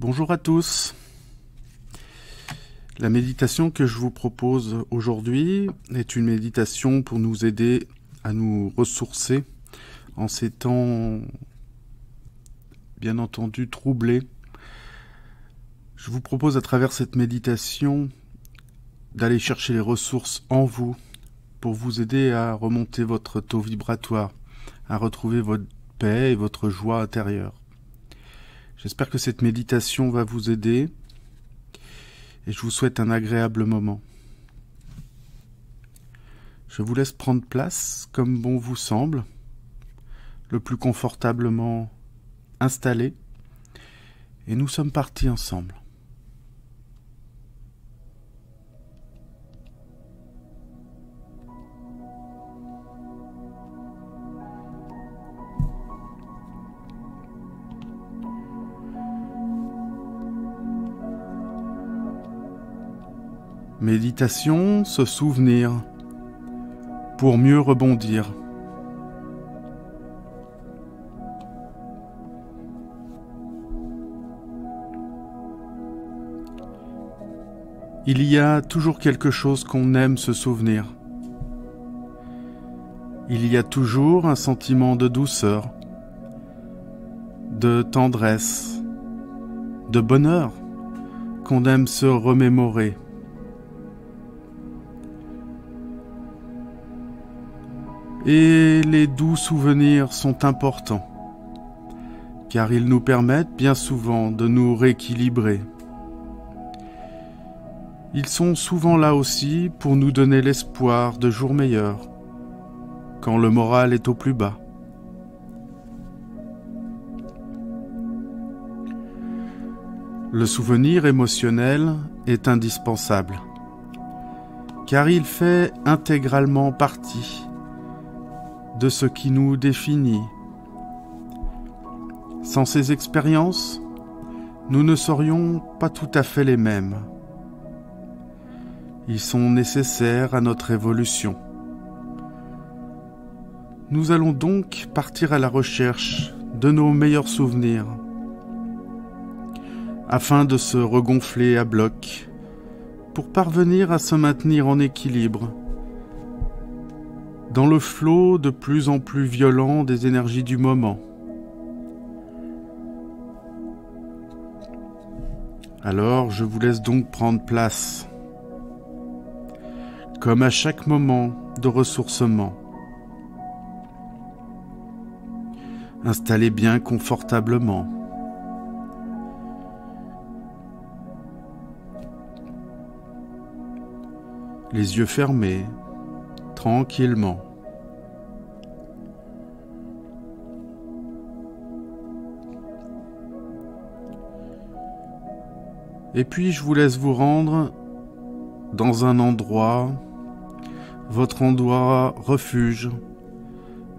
Bonjour à tous. La méditation que je vous propose aujourd'hui est une méditation pour nous aider à nous ressourcer en ces temps, bien entendu, troublés. Je vous propose à travers cette méditation d'aller chercher les ressources en vous pour vous aider à remonter votre taux vibratoire, à retrouver votre paix et votre joie intérieure. J'espère que cette méditation va vous aider et je vous souhaite un agréable moment. Je vous laisse prendre place comme bon vous semble, le plus confortablement installé, et nous sommes partis ensemble. Méditation, se souvenir, pour mieux rebondir. Il y a toujours quelque chose qu'on aime se souvenir. Il y a toujours un sentiment de douceur, de tendresse, de bonheur qu'on aime se remémorer. Et les doux souvenirs sont importants, car ils nous permettent bien souvent de nous rééquilibrer. Ils sont souvent là aussi pour nous donner l'espoir de jours meilleurs, quand le moral est au plus bas. Le souvenir émotionnel est indispensable, car il fait intégralement partie de ce qui nous définit. Sans ces expériences, nous ne serions pas tout à fait les mêmes. Ils sont nécessaires à notre évolution. Nous allons donc partir à la recherche de nos meilleurs souvenirs, afin de se regonfler à bloc, pour parvenir à se maintenir en équilibre, dans le flot de plus en plus violent des énergies du moment. Alors, je vous laisse donc prendre place, comme à chaque moment de ressourcement. Installez bien confortablement. Les yeux fermés, tranquillement. Et puis je vous laisse vous rendre dans un endroit, votre endroit refuge,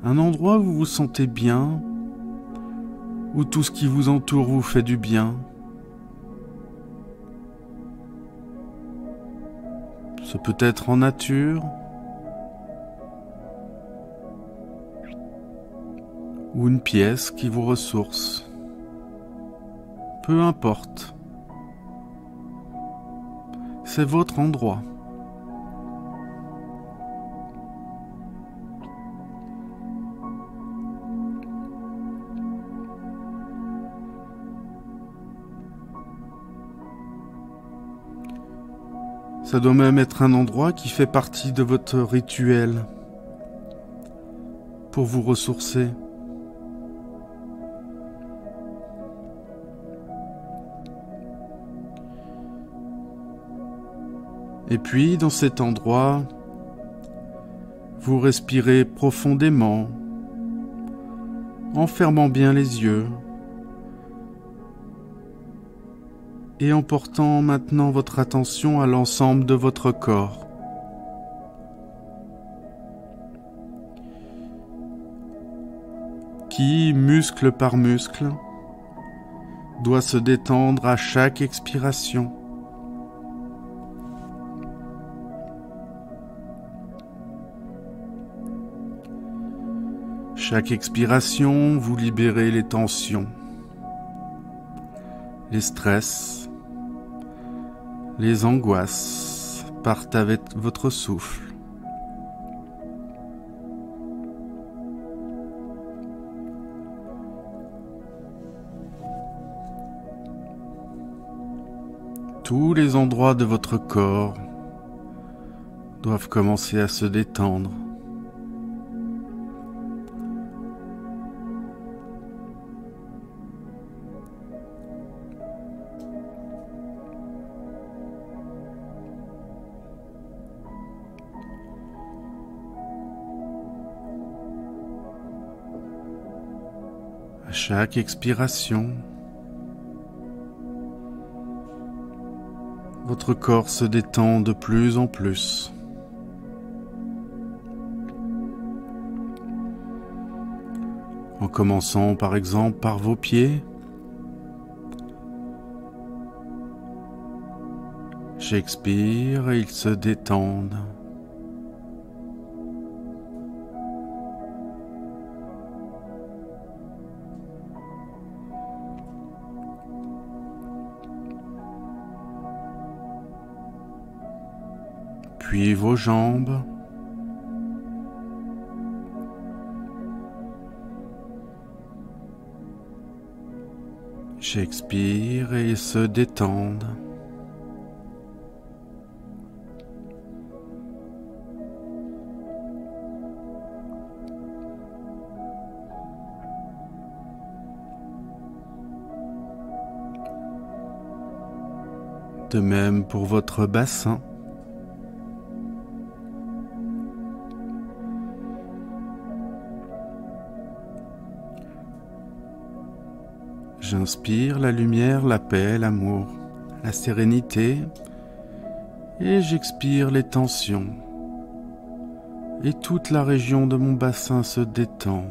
un endroit où vous vous sentez bien, où tout ce qui vous entoure vous fait du bien. Ce peut être en nature, ou une pièce qui vous ressource. Peu importe. C'est votre endroit. Ça doit même être un endroit qui fait partie de votre rituel pour vous ressourcer. Et puis, dans cet endroit, vous respirez profondément, en fermant bien les yeux, et en portant maintenant votre attention à l'ensemble de votre corps. Qui, muscle par muscle, doit se détendre à chaque expiration. Chaque expiration, vous libérez les tensions les stress, les angoisses partent avec votre souffle. Tous les endroits de votre corps doivent commencer à se détendre. À chaque expiration, votre corps se détend de plus en plus. En commençant par exemple par vos pieds. J'expire et ils se détendent. Puis vos jambes. J'expire et ils se détendent. De même pour votre bassin. J'inspire la lumière, la paix, l'amour, la sérénité et j'expire les tensions. Et toute la région de mon bassin se détend.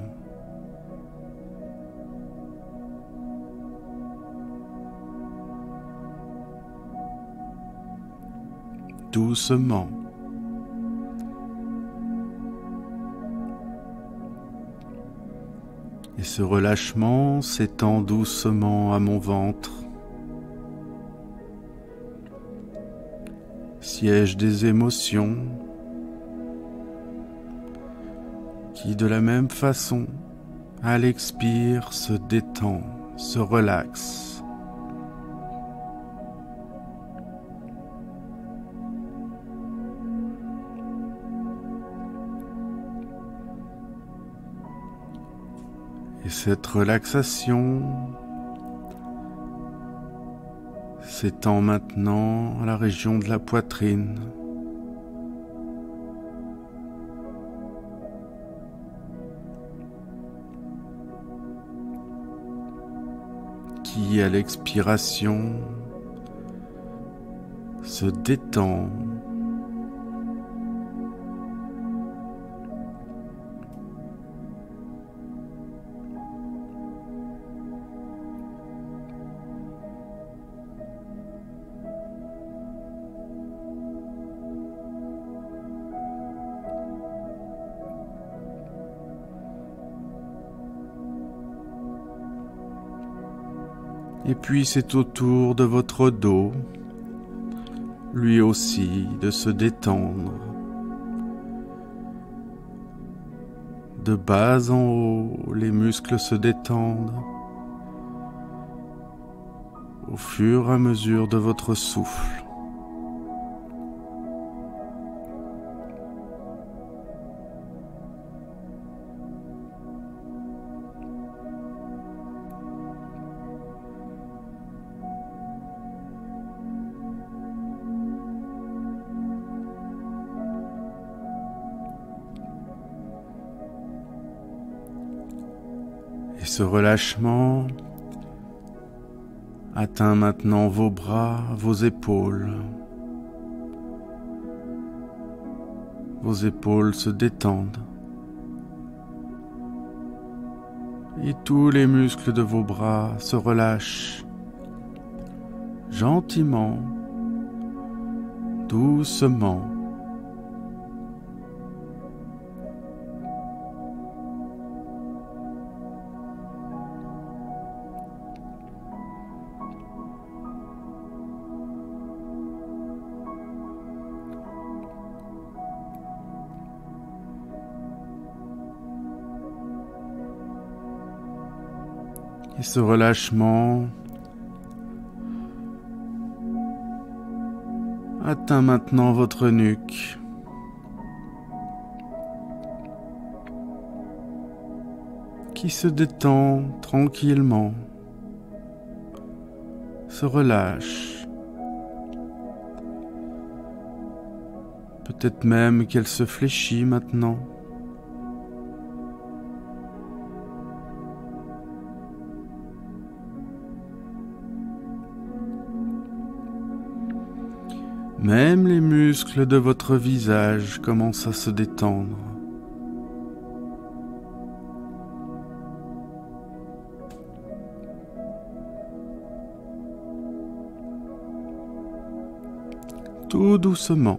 Doucement. Et ce relâchement s'étend doucement à mon ventre, siège des émotions, qui de la même façon, à l'expire, se détend, se relaxe. Et cette relaxation s'étend maintenant à la région de la poitrine. Qui, à l'expiration, se détend. Et puis c'est au tour de votre dos, lui aussi, de se détendre. De bas en haut, les muscles se détendent au fur et à mesure de votre souffle. Et ce relâchement atteint maintenant vos bras, vos épaules. Vos épaules se détendent. Et tous les muscles de vos bras se relâchent gentiment, doucement. Et ce relâchement atteint maintenant votre nuque. Qui se détend tranquillement, se relâche. Peut-être même qu'elle se fléchit maintenant. Même les muscles de votre visage commencent à se détendre. Tout doucement.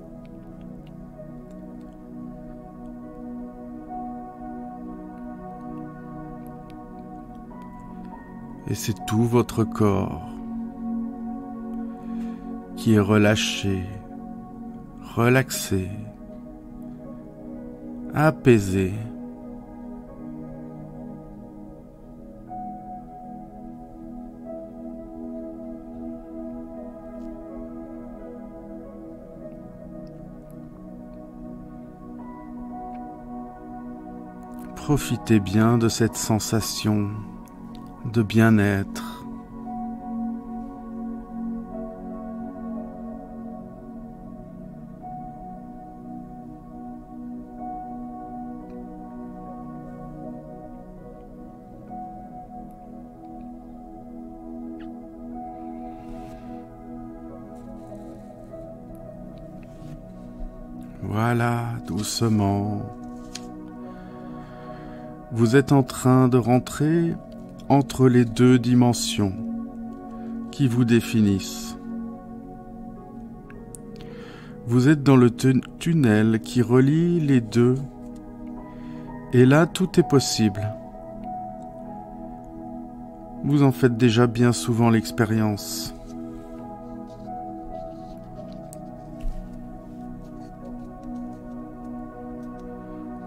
Et c'est tout votre corps qui est relâché, relaxé, apaisé. Profitez bien de cette sensation de bien-être. Voilà, doucement. Vous êtes en train de rentrer entre les deux dimensions qui vous définissent. Vous êtes dans le tunnel qui relie les deux, et là tout est possible. Vous en faites déjà bien souvent l'expérience.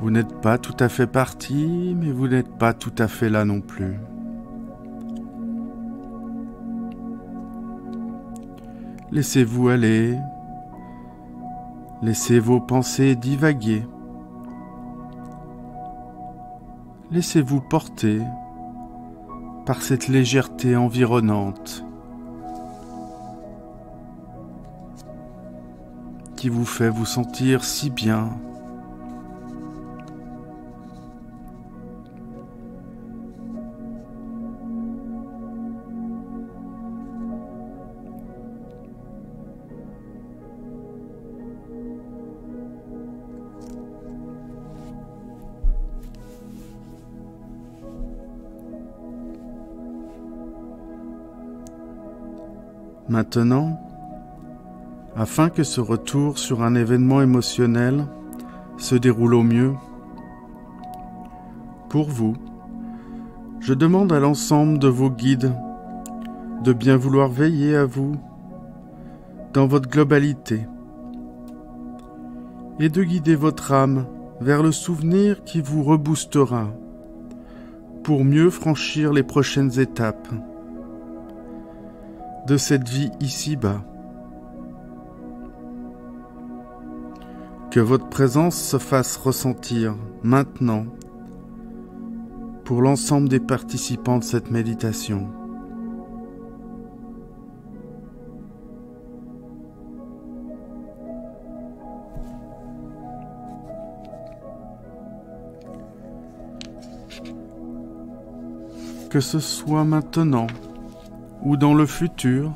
Vous n'êtes pas tout à fait parti, mais vous n'êtes pas tout à fait là non plus. Laissez-vous aller, laissez vos pensées divaguer. Laissez-vous porter par cette légèreté environnante qui vous fait vous sentir si bien. Maintenant, afin que ce retour sur un événement émotionnel se déroule au mieux, pour vous, je demande à l'ensemble de vos guides de bien vouloir veiller à vous dans votre globalité et de guider votre âme vers le souvenir qui vous reboostera pour mieux franchir les prochaines étapes de cette vie ici-bas. Que votre présence se fasse ressentir maintenant pour l'ensemble des participants de cette méditation. Que ce soit maintenant ou dans le futur,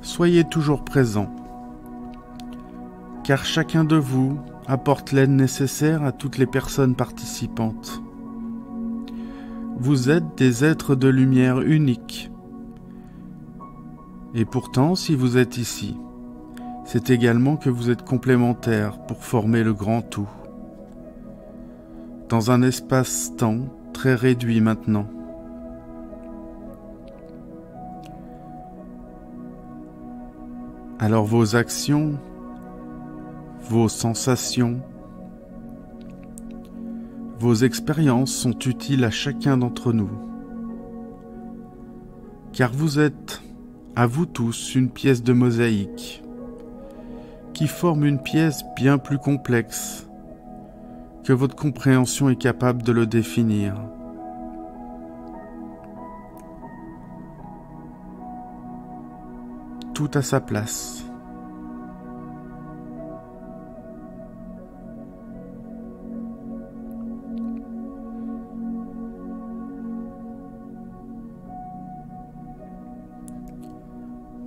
soyez toujours présent, car chacun de vous apporte l'aide nécessaire à toutes les personnes participantes. Vous êtes des êtres de lumière uniques. Et pourtant, si vous êtes ici, c'est également que vous êtes complémentaires pour former le grand tout, dans un espace-temps très réduit maintenant. Alors vos actions, vos sensations, vos expériences sont utiles à chacun d'entre nous. car vous êtes, à vous tous, une pièce de mosaïque qui forme une pièce bien plus complexe que votre compréhension est capable de le définir. Tout à sa place.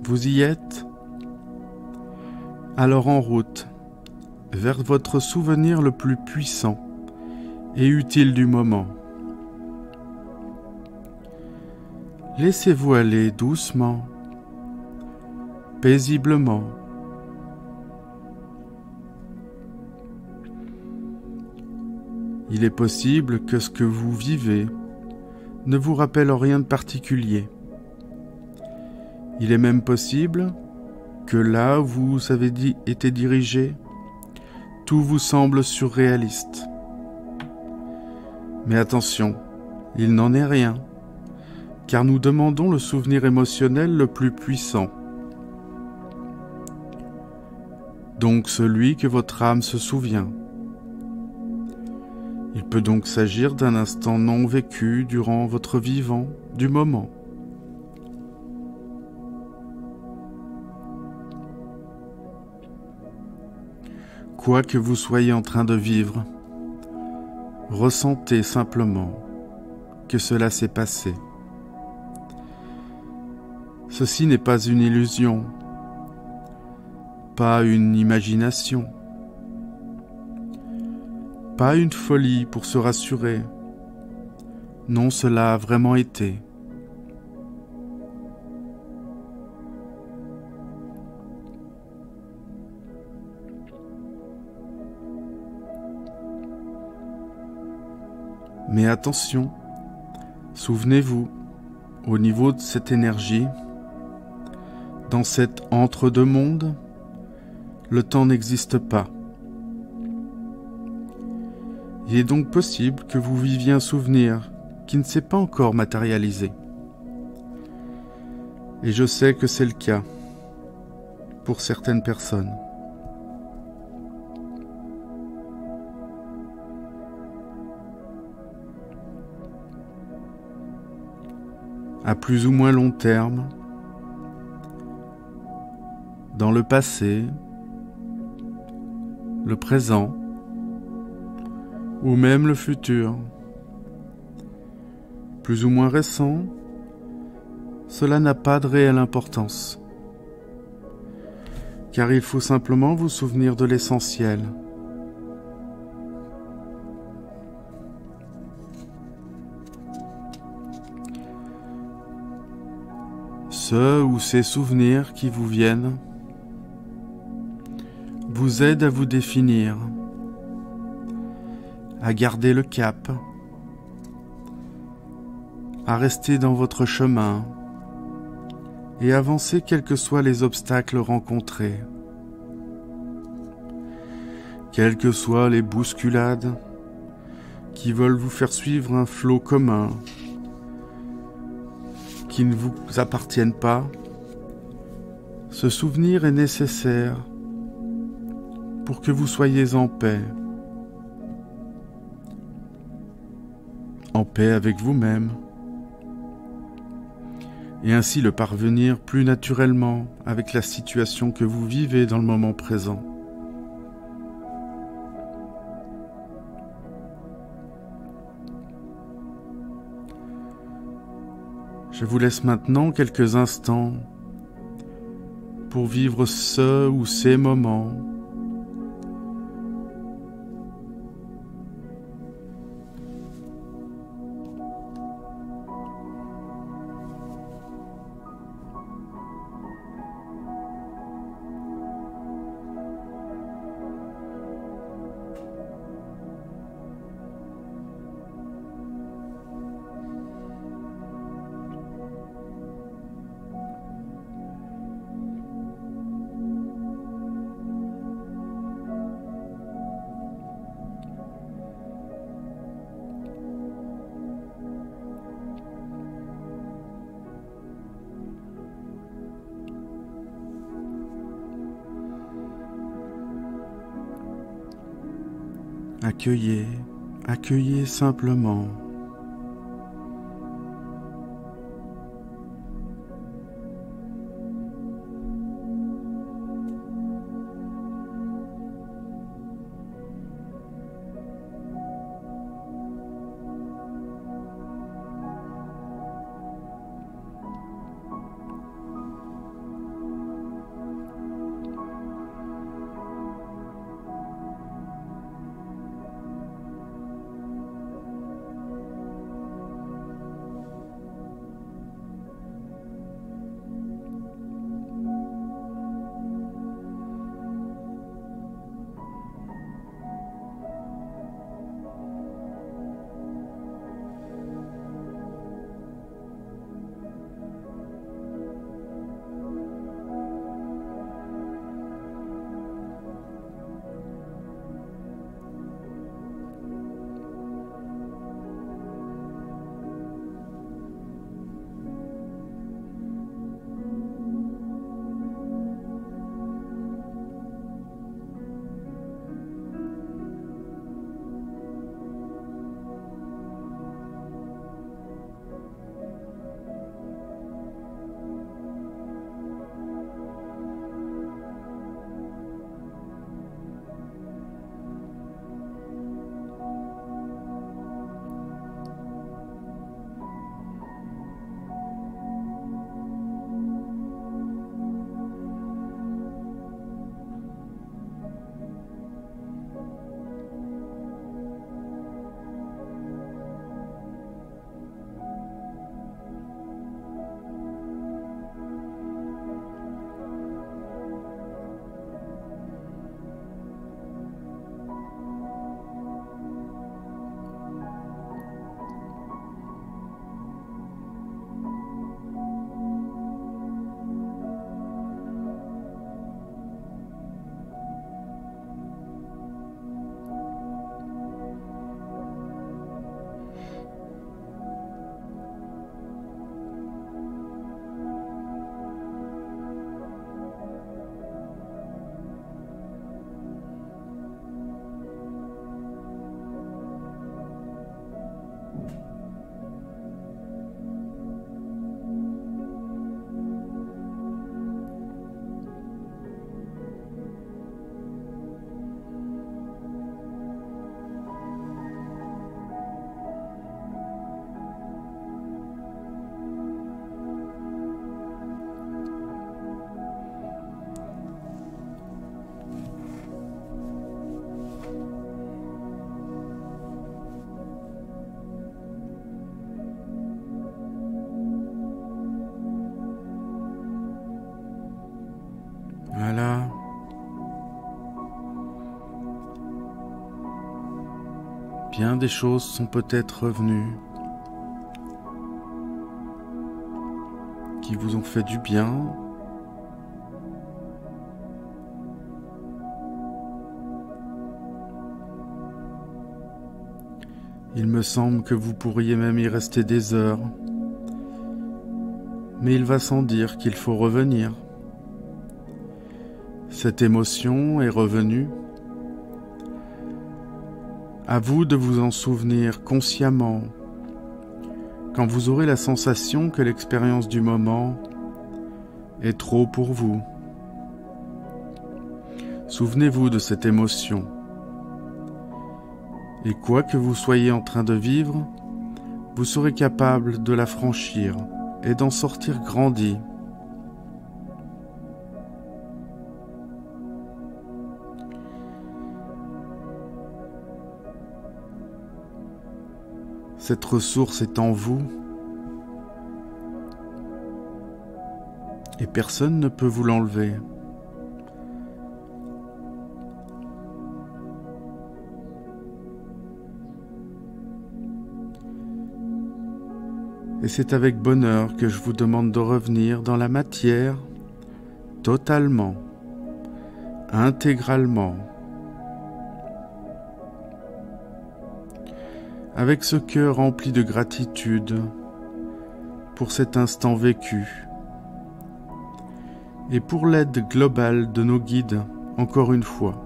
Vous y êtes? Alors en route vers votre souvenir le plus puissant et utile du moment. Laissez-vous aller doucement, paisiblement. Il est possible que ce que vous vivez ne vous rappelle rien de particulier. Il est même possible que là où vous avez été dirigé, tout vous semble surréaliste. Mais attention, il n'en est rien, car nous demandons le souvenir émotionnel le plus puissant. Donc celui que votre âme se souvient. Il peut donc s'agir d'un instant non vécu durant votre vivant du moment. Quoi que vous soyez en train de vivre, ressentez simplement que cela s'est passé. Ceci n'est pas une illusion, pas une imagination, pas une folie pour se rassurer. Non, cela a vraiment été. Mais attention, souvenez-vous, au niveau de cette énergie, dans cet entre-deux-mondes, le temps n'existe pas. Il est donc possible que vous viviez un souvenir qui ne s'est pas encore matérialisé. Et je sais que c'est le cas pour certaines personnes. À plus ou moins long terme, dans le passé, le présent, ou même le futur. Plus ou moins récent, cela n'a pas de réelle importance, car il faut simplement vous souvenir de l'essentiel. Ceux ou ces souvenirs qui vous viennent vous aident à vous définir, à garder le cap, à rester dans votre chemin et avancer quels que soient les obstacles rencontrés, quelles que soient les bousculades qui veulent vous faire suivre un flot commun qui ne vous appartiennent pas. Ce souvenir est nécessaire pour que vous soyez en paix avec vous-même, et ainsi le parvenir plus naturellement avec la situation que vous vivez dans le moment présent. Je vous laisse maintenant quelques instants pour vivre ce ou ces moments. Accueillez, accueillez simplement. Voilà. Bien des choses sont peut-être revenues, qui vous ont fait du bien. Il me semble que vous pourriez même y rester des heures. Mais il va sans dire qu'il faut revenir. Cette émotion est revenue. À vous de vous en souvenir consciemment, quand vous aurez la sensation que l'expérience du moment est trop pour vous. Souvenez-vous de cette émotion. Et quoi que vous soyez en train de vivre, vous serez capable de la franchir et d'en sortir grandi. Cette ressource est en vous et personne ne peut vous l'enlever. Et c'est avec bonheur que je vous demande de revenir dans la matière totalement, intégralement, avec ce cœur rempli de gratitude pour cet instant vécu et pour l'aide globale de nos guides, encore une fois.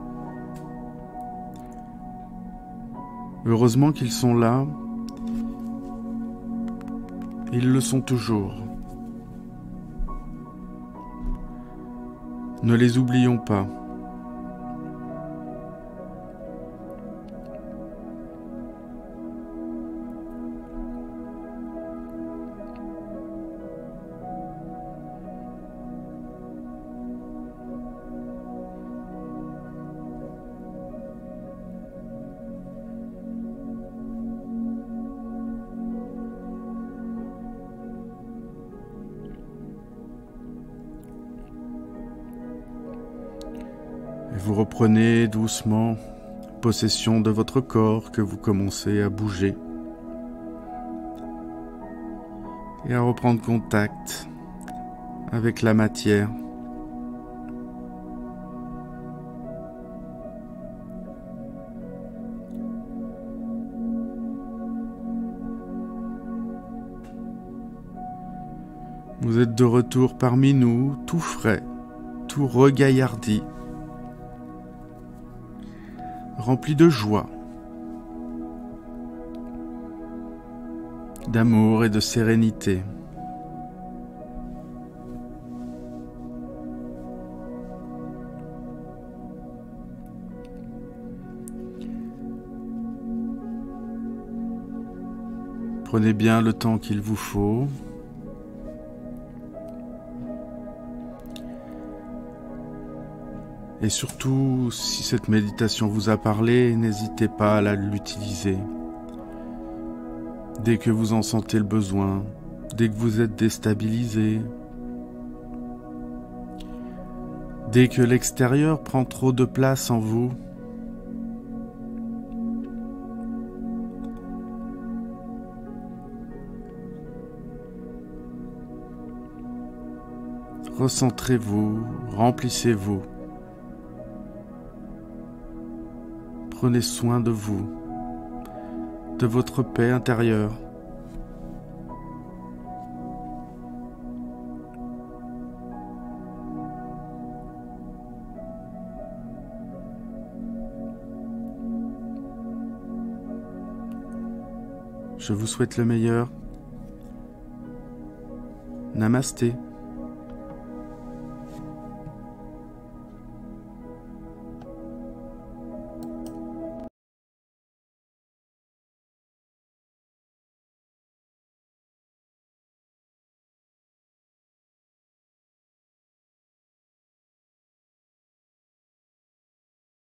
Heureusement qu'ils sont là. Ils le sont toujours. Ne les oublions pas. Et vous reprenez doucement possession de votre corps, que vous commencez à bouger et à reprendre contact avec la matière. Vous êtes de retour parmi nous, tout frais, tout regaillardi, rempli de joie, d'amour et de sérénité. Prenez bien le temps qu'il vous faut. Et surtout, si cette méditation vous a parlé, n'hésitez pas à l'utiliser. Dès que vous en sentez le besoin, dès que vous êtes déstabilisé, dès que l'extérieur prend trop de place en vous, recentrez-vous, remplissez-vous. Prenez soin de vous, de votre paix intérieure. Je vous souhaite le meilleur. Namasté.